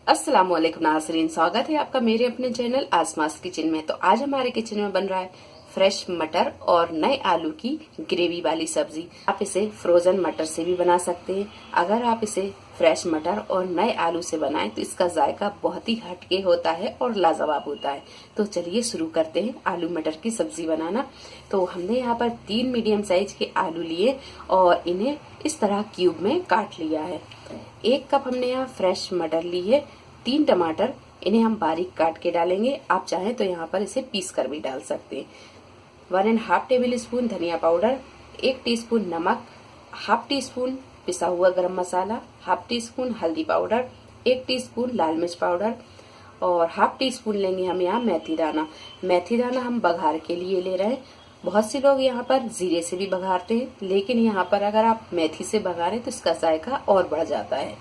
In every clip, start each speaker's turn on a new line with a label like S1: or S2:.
S1: अस्सलाम वालेकुम नाज़रीन, स्वागत है आपका मेरे अपने चैनल आसमास किचन में। तो आज हमारे किचन में बन रहा है फ्रेश मटर और नए आलू की ग्रेवी वाली सब्जी। आप इसे फ्रोजन मटर से भी बना सकते हैं। अगर आप इसे फ्रेश मटर और नए आलू से बनाएं तो इसका जायका बहुत ही हटके होता है और लाजवाब होता है। तो चलिए शुरू करते हैं आलू मटर की सब्जी बनाना। तो हमने यहाँ पर 3 मीडियम साइज के आलू लिए और इन्हें इस तरह क्यूब में काट लिया है। 1 कप हमने यहाँ फ्रेश मटर ली है। 3 टमाटर, इन्हें हम बारीक काट के डालेंगे। आप चाहें तो यहाँ पर इसे पीस कर भी डाल सकते हैं। 1.5 टेबल स्पून धनिया पाउडर, 1 टीस्पून नमक, हाफ टी स्पून पिसा हुआ गरम मसाला, हाफ टी स्पून हल्दी पाउडर, 1 टीस्पून लाल मिर्च पाउडर और हाफ टी स्पून लेंगे हम यहाँ मेथी दाना। मेथी दाना हम बघार के लिए ले रहे हैं। बहुत से लोग यहाँ पर जीरे से भी बघारते हैं, लेकिन यहाँ पर अगर आप मेथी से बघारें तो इसका जायका और बढ़ जाता है।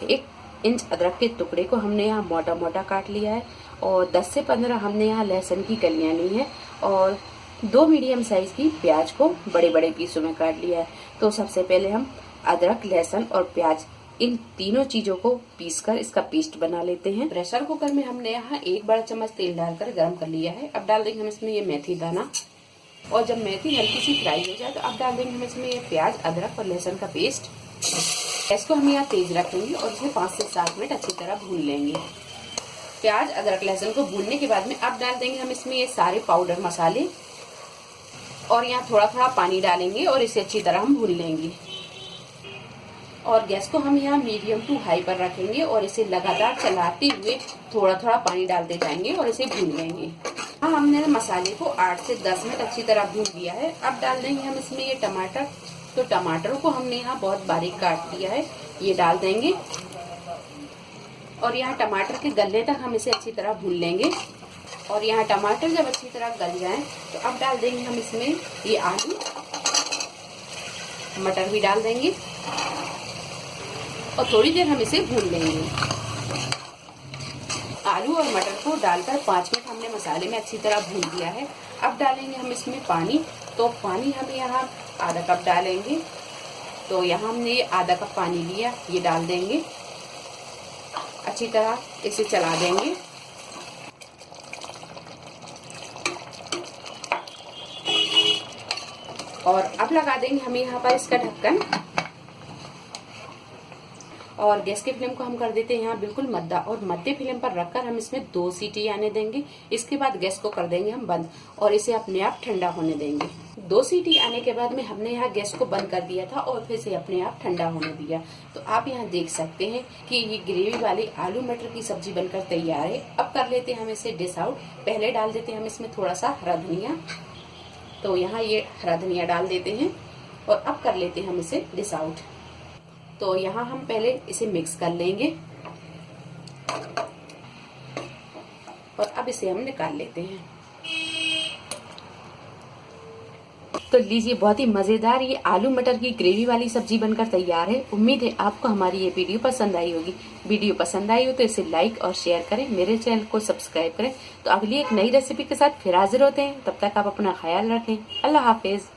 S1: 1 इंच अदरक के टुकड़े को हमने यहाँ मोटा मोटा काट लिया है और 10 से 15 हमने यहाँ लहसुन की कलियां ली है और 2 मीडियम साइज की प्याज को बड़े बड़े पीसों में काट लिया है। तो सबसे पहले हम अदरक, लहसुन और प्याज इन तीनों चीजों को पीसकर इसका पेस्ट बना लेते हैं। प्रेशर कुकर में हमने यहाँ 1 बड़ा चम्मच तेल डालकर गर्म कर लिया है। अब डाल देंगे हम इसमें ये मेथी दाना और जब मेथी हल्की सी फ्राई हो जाए तो अब डाल देंगे हम इसमें ये प्याज, अदरक और लहसुन का पेस्ट। गैस को हम यहाँ तेज रखेंगे और इसे 5 से 7 मिनट अच्छी तरह भून लेंगे। प्याज, अदरक, लहसुन को भूनने के बाद में अब डाल देंगे हम इसमें ये सारे पाउडर मसाले और यहाँ थोड़ा थोड़ा पानी डालेंगे और इसे अच्छी तरह हम भून लेंगे। और गैस को हम यहाँ मीडियम टू हाई पर रखेंगे और इसे लगातार चलाते हुए थोड़ा थोड़ा पानी डालते जाएंगे और इसे भून लेंगे। हाँ, हमने मसाले को 8 से 10 मिनट अच्छी तरह भून लिया है। अब डाल देंगे हम इसमें ये टमाटर। तो टमाटरों को हमने यहाँ बहुत बारीक काट लिया है, ये डाल देंगे और यहाँ टमाटर के गलने तक हम इसे अच्छी तरह भून लेंगे। और यहाँ टमाटर जब अच्छी तरह गल जाए तो अब डाल देंगे हम इसमें ये आलू, मटर भी डाल देंगे और थोड़ी देर हम इसे भून लेंगे। आलू और मटर को डालकर 5 मिनट हमने मसाले में अच्छी तरह भून लिया है। अब डालेंगे हम इसमें पानी। तो पानी हम यहाँ आधा कप डालेंगे। तो यहाँ हमने ये आधा कप पानी लिया, ये डाल देंगे, अच्छी तरह इसे चला देंगे। और अब लगा देंगे हम यहाँ पर इसका ढक्कन और गैस के फ्लेम को हम कर देते हैं यहाँ बिल्कुल मद्दा और मध्य फ्लेम पर रखकर हम इसमें 2 सीटी आने देंगे। इसके बाद गैस को कर देंगे हम बंद और इसे अपने आप ठंडा होने देंगे। 2 सीटी आने के बाद में हमने यहाँ गैस को बंद कर दिया था और फिर से अपने आप ठंडा होने दिया। तो आप यहाँ देख सकते हैं कि ये ग्रेवी वाली आलू मटर की सब्जी बनकर तैयार है। अब कर लेते हैं हम इसे डिश आउट। पहले डाल देते हैं हम इसमें थोड़ा सा हरा धनिया। तो यहाँ ये हरा धनिया डाल देते हैं और अब कर लेते हैं हम इसे डिश आउट। तो यहाँ हम पहले इसे मिक्स कर लेंगे और अब इसे हम निकाल लेते हैं। तो लीजिए, बहुत ही मजेदार ये आलू मटर की ग्रेवी वाली सब्जी बनकर तैयार है। उम्मीद है आपको हमारी ये वीडियो पसंद आई होगी। वीडियो पसंद आई हो तो इसे लाइक और शेयर करें, मेरे चैनल को सब्सक्राइब करें। तो अगली एक नई रेसिपी के साथ फिर हाजिर होते हैं। तब तक आप अपना ख्याल रखें। अल्लाह हाफिज।